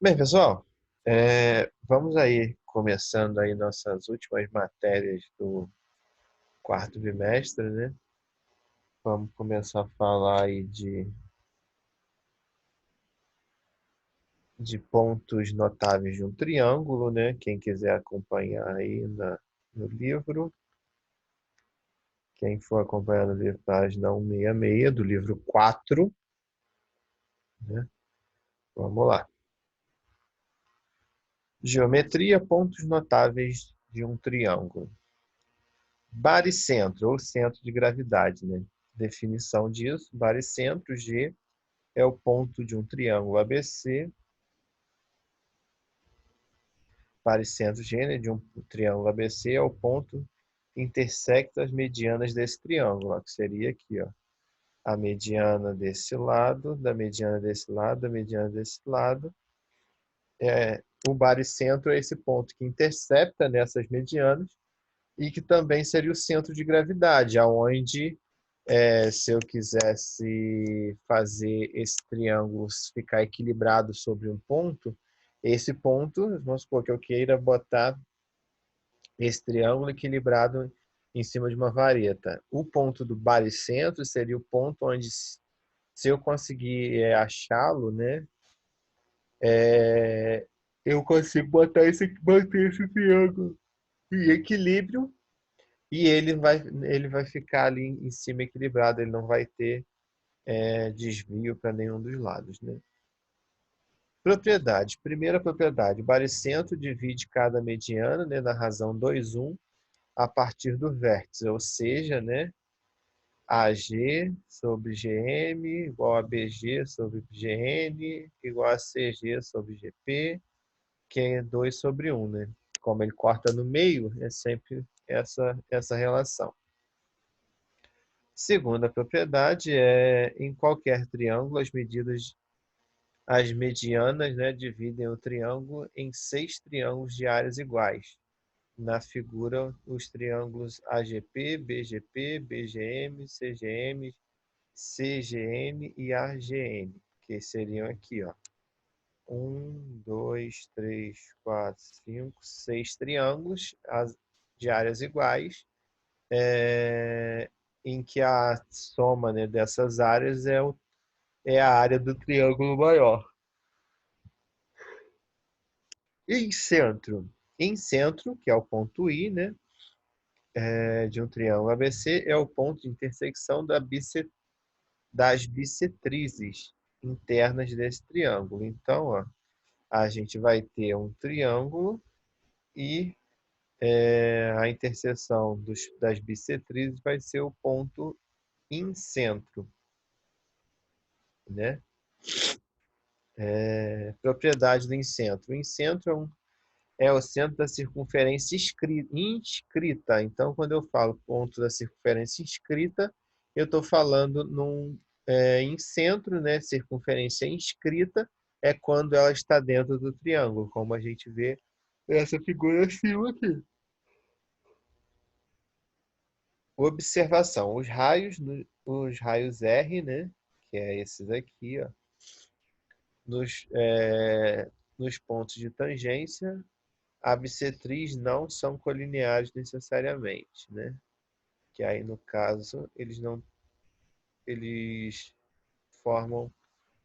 Bem, pessoal, vamos aí começando aí nossas últimas matérias do quarto bimestre, né? Vamos começar a falar aí de pontos notáveis de um triângulo, né? Quem quiser acompanhar aí no livro, quem for acompanhar no livro, página 166 do livro 4, né? Vamos lá. Geometria, pontos notáveis de um triângulo. Baricentro, ou centro de gravidade, né? Definição disso, baricentro, G, é o ponto de um triângulo ABC. Baricentro, G, né, de um triângulo ABC é o ponto que intersecta as medianas desse triângulo, ó, que seria aqui, ó, a mediana desse lado, da mediana desse lado, da mediana desse lado. O baricentro é esse ponto que intercepta nessas medianas e que também seria o centro de gravidade, aonde se eu quisesse fazer esse triângulo ficar equilibrado sobre um ponto, esse ponto, vamos supor que eu queira botar esse triângulo equilibrado em cima de uma vareta. O ponto do baricentro seria o ponto onde, se eu conseguir achá-lo, né, eu consigo manter esse triângulo em equilíbrio e ele vai ficar ali em cima equilibrado, ele não vai ter desvio para nenhum dos lados, né? Propriedade. Primeira propriedade. O baricentro divide cada mediana, né, na razão 2,1 a partir do vértice, ou seja, né, AG sobre GM igual a BG sobre GN igual a CG sobre GP, que é 2 sobre 1, né? Como ele corta no meio, é sempre essa relação. Segunda propriedade é em qualquer triângulo as medianas, né, dividem o triângulo em 6 triângulos de áreas iguais. Na figura, os triângulos AGP, BGP, BGM, CGM, CGN e AGN, que seriam aqui, ó, 1, 2, 3, 4, 5, 6 triângulos de áreas iguais, em que a soma, né, dessas áreas é a área do triângulo maior. Em centro. Em centro, que é o ponto I, né, de um triângulo ABC, é o ponto de intersecção das bissetrizes internas desse triângulo. Então, ó, a gente vai ter um triângulo e a interseção das bissetrizes vai ser o ponto em centro, né? Propriedade do incentro. O incentro é o centro da circunferência inscrita. Então, quando eu falo ponto da circunferência inscrita, eu estou falando em centro, né? Circunferência inscrita é quando ela está dentro do triângulo, como a gente vê essa figura acima aqui. Observação: os raios R, né? Que é esses aqui, ó, nos pontos de tangência, a bissetriz não são colineares necessariamente, né? Que aí no caso eles formam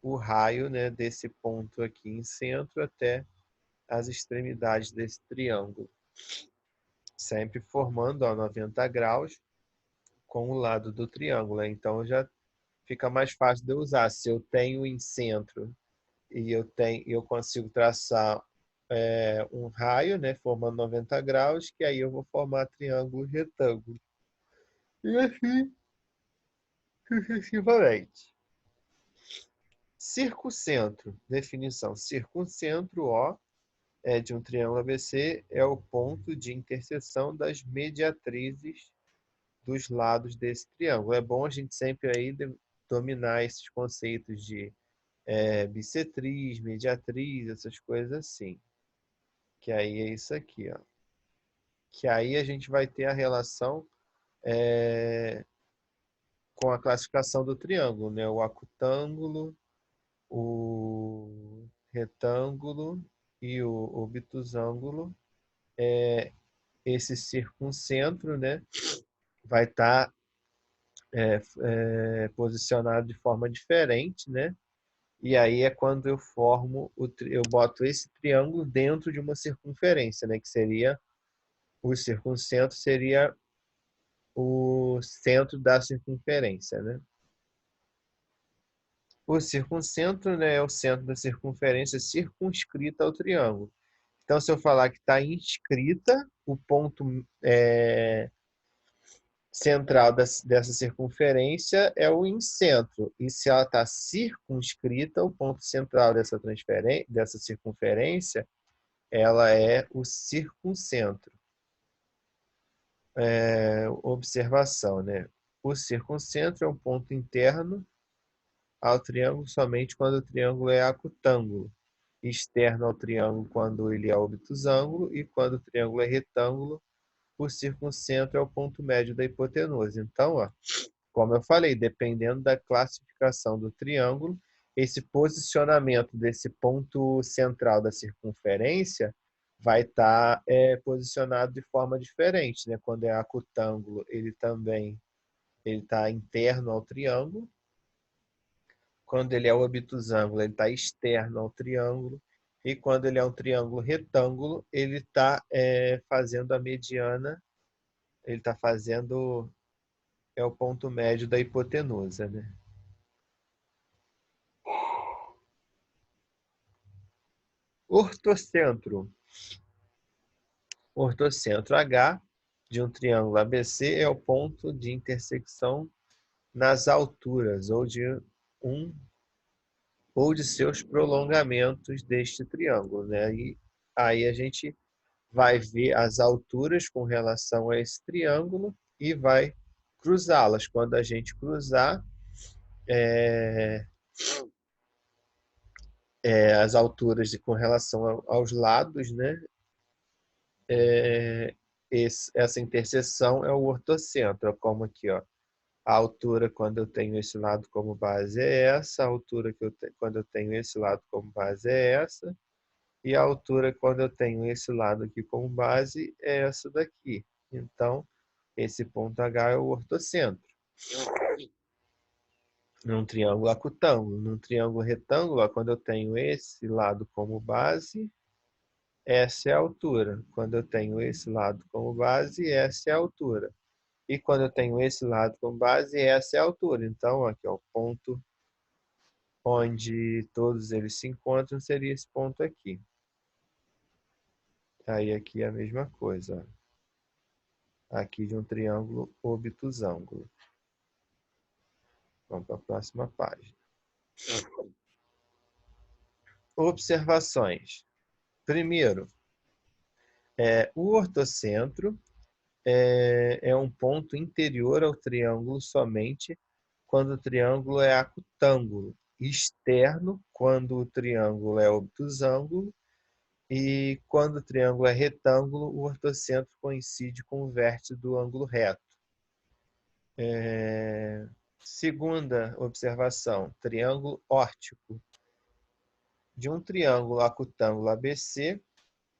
o raio, né, desse ponto aqui em centro até as extremidades desse triângulo, sempre formando a 90 graus com o lado do triângulo, né? Então já fica mais fácil de eu usar. Se eu tenho em centro e eu consigo traçar um raio, né, formando 90 graus, que aí eu vou formar triângulo retângulo. E assim sucessivamente. Circuncentro. Definição. Circuncentro, O, de um triângulo ABC, é o ponto de interseção das mediatrizes dos lados desse triângulo. É bom a gente sempre aí dominar esses conceitos de bissetriz, mediatriz, essas coisas assim. Que aí é isso aqui, ó. Que aí a gente vai ter a relação com a classificação do triângulo, né? O acutângulo, o retângulo e o obtusângulo, esse circuncentro, né, vai estar posicionado de forma diferente, né? E aí é quando eu eu boto esse triângulo dentro de uma circunferência, né? Que seria o circuncentro seria o centro da circunferência, né? O circuncentro, né, é o centro da circunferência circunscrita ao triângulo. Então, se eu falar que está inscrita, o ponto central dessa circunferência é o incentro. E se ela está circunscrita, o ponto central dessa circunferência, ela é o circuncentro. Observação, né? O circuncentro é um ponto interno ao triângulo somente quando o triângulo é acutângulo, externo ao triângulo quando ele é obtusângulo e quando o triângulo é retângulo, o circuncentro é o ponto médio da hipotenusa. Então, ó, como eu falei, dependendo da classificação do triângulo, esse posicionamento desse ponto central da circunferência vai estar posicionado de forma diferente, né? Quando é acutângulo, ele também está interno ao triângulo. Quando ele é obtusângulo, ele está externo ao triângulo. E quando ele é um triângulo retângulo, ele está fazendo a mediana, ele está fazendo o ponto médio da hipotenusa, né? Ortocentro. Ortocentro H de um triângulo ABC é o ponto de intersecção nas alturas ou de seus prolongamentos deste triângulo, né? E aí a gente vai ver as alturas com relação a esse triângulo e vai cruzá-las. Quando a gente cruzar as alturas com relação aos lados, né? Essa interseção é o ortocentro, como aqui, ó. A altura quando eu tenho esse lado como base é essa, a altura quando eu tenho esse lado como base é essa, e a altura quando eu tenho esse lado aqui como base é essa daqui. Então, esse ponto H é o ortocentro. Num triângulo acutângulo. Num triângulo retângulo, ó, quando eu tenho esse lado como base, essa é a altura. Quando eu tenho esse lado como base, essa é a altura. E quando eu tenho esse lado como base, essa é a altura. Então, aqui, ó, o ponto onde todos eles se encontram seria esse ponto aqui. Aí aqui é a mesma coisa. Ó. Aqui de um triângulo obtusângulo. Vamos para a próxima página. Observações. Primeiro, o ortocentro é um ponto interior ao triângulo somente quando o triângulo é acutângulo, externo quando o triângulo é obtusângulo e quando o triângulo é retângulo, o ortocentro coincide com o vértice do ângulo reto. Segunda observação, triângulo órtico. De um triângulo acutângulo ABC,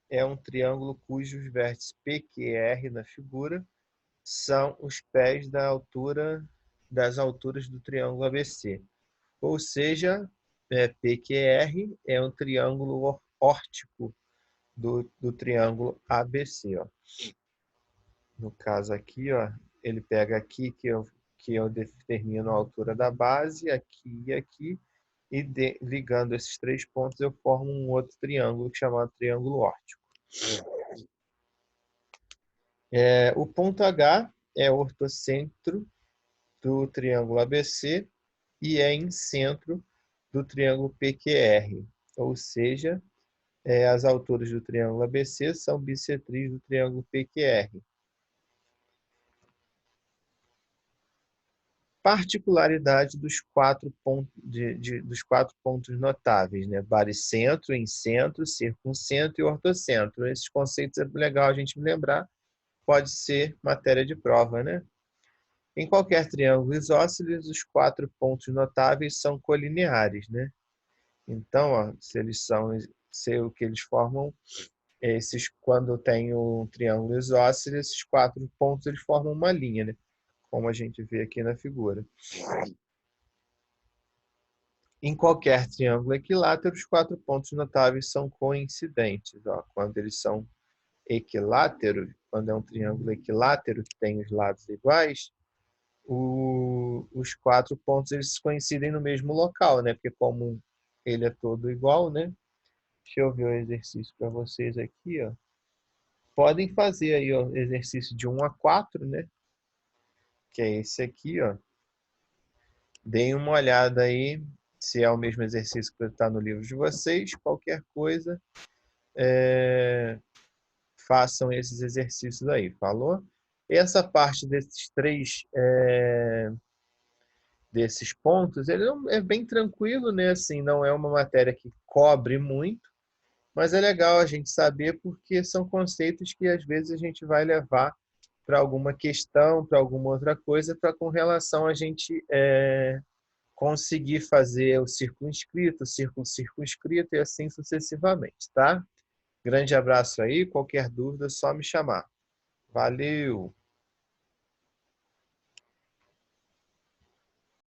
é um triângulo cujos vértices PQR na figura são os pés das alturas do triângulo ABC. Ou seja, PQR é um triângulo órtico do triângulo ABC. Ó. No caso aqui, ó, ele pega aqui que eu determino a altura da base, aqui e aqui, e ligando esses três pontos eu formo um outro triângulo chamado triângulo órtico. O ponto H é o ortocentro do triângulo ABC e é em centro do triângulo PQR, ou seja, as alturas do triângulo ABC são bissetris do triângulo PQR. Particularidade dos quatro pontos notáveis, né? Baricentro, incentro, circuncentro e ortocentro. Esses conceitos é legal a gente lembrar, pode ser matéria de prova, né? Em qualquer triângulo isósceles, os quatro pontos notáveis são colineares, né? Então, ó, se o que eles formam, quando tem um triângulo isósceles, esses 4 pontos eles formam uma linha, né? Como a gente vê aqui na figura. Em qualquer triângulo equilátero, os 4 pontos notáveis são coincidentes. Ó, quando eles são equiláteros, quando é um triângulo equilátero que tem os lados iguais, os 4 pontos eles coincidem no mesmo local, né? Porque como ele é todo igual, né? Deixa eu ver o exercício para vocês aqui, ó. Podem fazer aí o exercício de 1 a 4, né? Que é esse aqui, ó. Deem uma olhada aí se é o mesmo exercício que está no livro de vocês. Qualquer coisa, façam esses exercícios aí, falou? Essa parte desses desses pontos, ele é bem tranquilo, né? Assim, não é uma matéria que cobre muito, mas é legal a gente saber porque são conceitos que às vezes a gente vai levar para alguma questão, para alguma outra coisa, para com relação a gente conseguir fazer o círculo inscrito, o círculo circunscrito e assim sucessivamente, tá? Grande abraço aí, qualquer dúvida é só me chamar. Valeu!